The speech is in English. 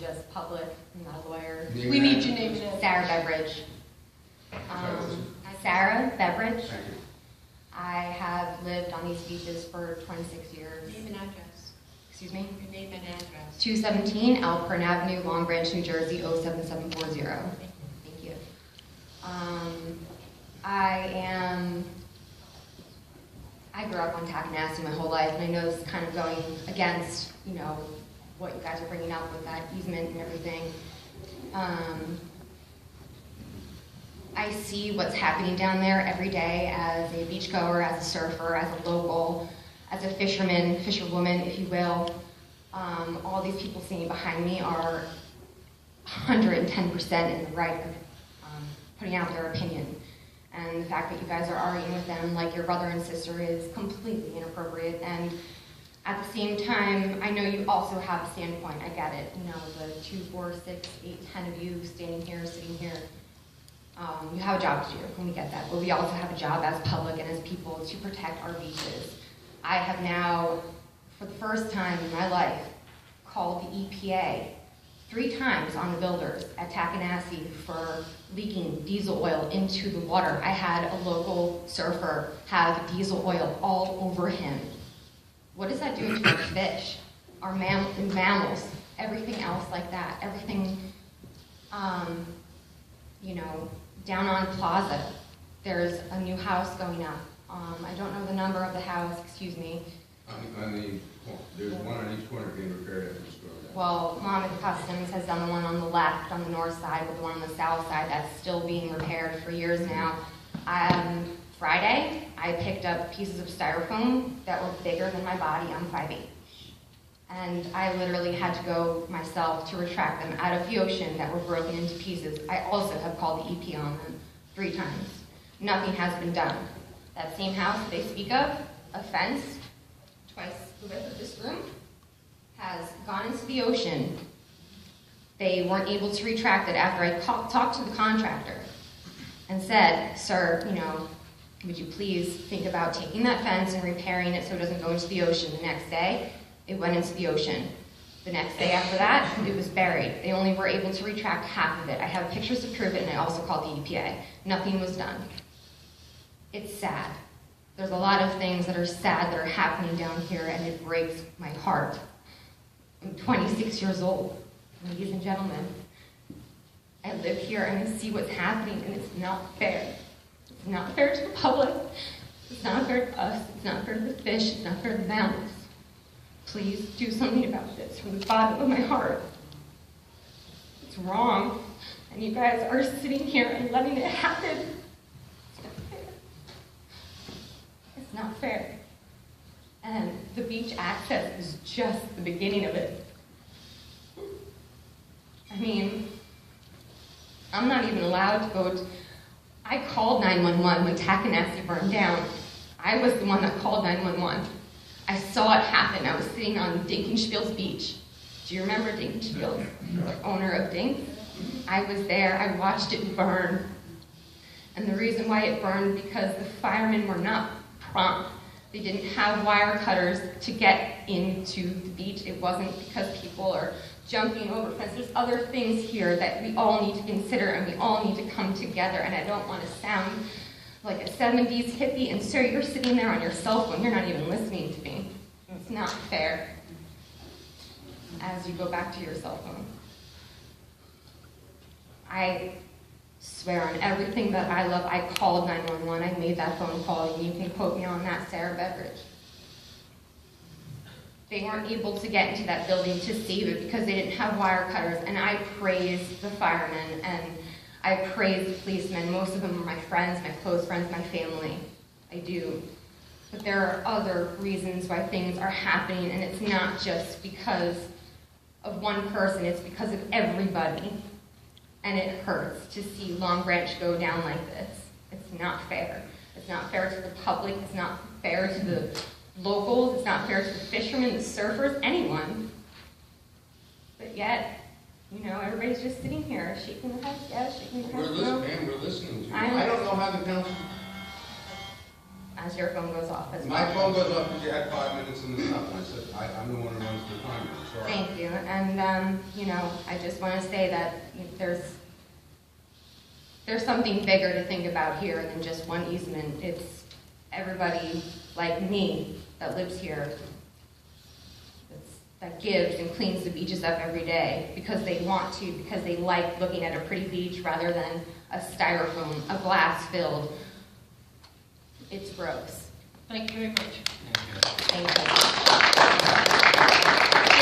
just public. I'm not a lawyer. We need your name and Sarah Beverage. Sarah Beverage. Thank you. I have lived on these beaches for 26 years. Name and address. Excuse me? Your name and address. 217 Alpern Avenue, Long Branch, New Jersey, 07740. Thank you. I grew up on Tallahassee my whole life, and I know this is kind of going against, you know, what you guys are bringing up with that easement and everything. I see what's happening down there every day as a beachgoer, as a surfer, as a local, as a fisherman, fisherwoman, if you will. All these people sitting behind me are 110% in the right of putting out their opinion. And the fact that you guys are arguing with them like your brother and sister is completely inappropriate. And at the same time, I know you also have a standpoint. I get it. You know, the 2, 4, 6, 8, 10 of you standing here, sitting here. You have a job to do, and we get that. But we also have a job as public and as people to protect our beaches. I have now, for the first time in my life, called the EPA 3 times on the builders at Tallahassee for leaking diesel oil into the water. I had a local surfer have diesel oil all over him. What is that doing to our fish, our mammals, everything else like that? Everything, you know, down on Plaza, there's a new house going up. I don't know the number of the house, excuse me. There's one on each corner being repaired as we scroll down. Well, Mohammed Customs has done the one on the left, on the north side, with the one on the south side that's still being repaired for years now. Friday, I picked up pieces of styrofoam that were bigger than my body. I'm 5'8". And I literally had to go myself to retract them out of the ocean that were broken into pieces. I also have called the EP on them 3 times. Nothing has been done. That same house they speak of, a fence, twice the width of this room, has gone into the ocean. They weren't able to retract it after I talked to the contractor and said, sir, you know, would you please think about taking that fence and repairing it so it doesn't go into the ocean. The next day, it went into the ocean. The next day after that, it was buried. They only were able to retract half of it. I have pictures to prove it, and I also called the EPA. Nothing was done. It's sad. There's a lot of things that are sad that are happening down here, and it breaks my heart. I'm 26 years old, ladies and gentlemen. I live here and I see what's happening, and it's not fair. It's not fair to the public. It's not fair to us. It's not fair to the fish. It's not fair to the mammals. Please do something about this from the bottom of my heart. It's wrong, and you guys are sitting here and letting it happen. It's not fair. It's not fair. And the beach access is just the beginning of it. I mean, I'm not even allowed to go to... I called 911 when Tallahassee burned down. I was the one that called 911. I saw it happen. I was sitting on Dinkenspiel's beach. Do you remember Dinkenspiel, the owner of Dink? I was there. I watched it burn. And the reason why it burned because the firemen were not prompt. They didn't have wire cutters to get into the beach. It wasn't because people are jumping over fences. There's other things here that we all need to consider, and we all need to come together. And I don't want to sound like a 70s hippie, and sir, you're sitting there on your cell phone. You're not even listening to me. It's not fair. As you go back to your cell phone. I swear on everything that I love, I called 911. I made that phone call, and you can quote me on that, Sarah Beverage. They weren't able to get into that building to save it because they didn't have wire cutters, and I praise the firemen, and I praise the policemen. Most of them are my friends, my close friends, my family. I do. But there are other reasons why things are happening, and it's not just because of one person, it's because of everybody. And it hurts to see Long Branch go down like this. It's not fair. It's not fair to the public. It's not fair to the locals. It's not fair to the fishermen, the surfers, anyone. But yet, you know, everybody's just sitting here, shaking their heads, yes, shaking their heads, no. We're listening to you. I don't know how the council... As your phone goes off. My phone goes off because you had 5 minutes in the stop. I said, I'm the one who runs the timer. Sorry. Thank you. And, you know, I just want to say that there's something bigger to think about here than just one easement. It's everybody like me that lives here that gives and cleans the beaches up every day because they want to, because they like looking at a pretty beach rather than a styrofoam, a glass filled. It's gross. Thank you very much. Thank you.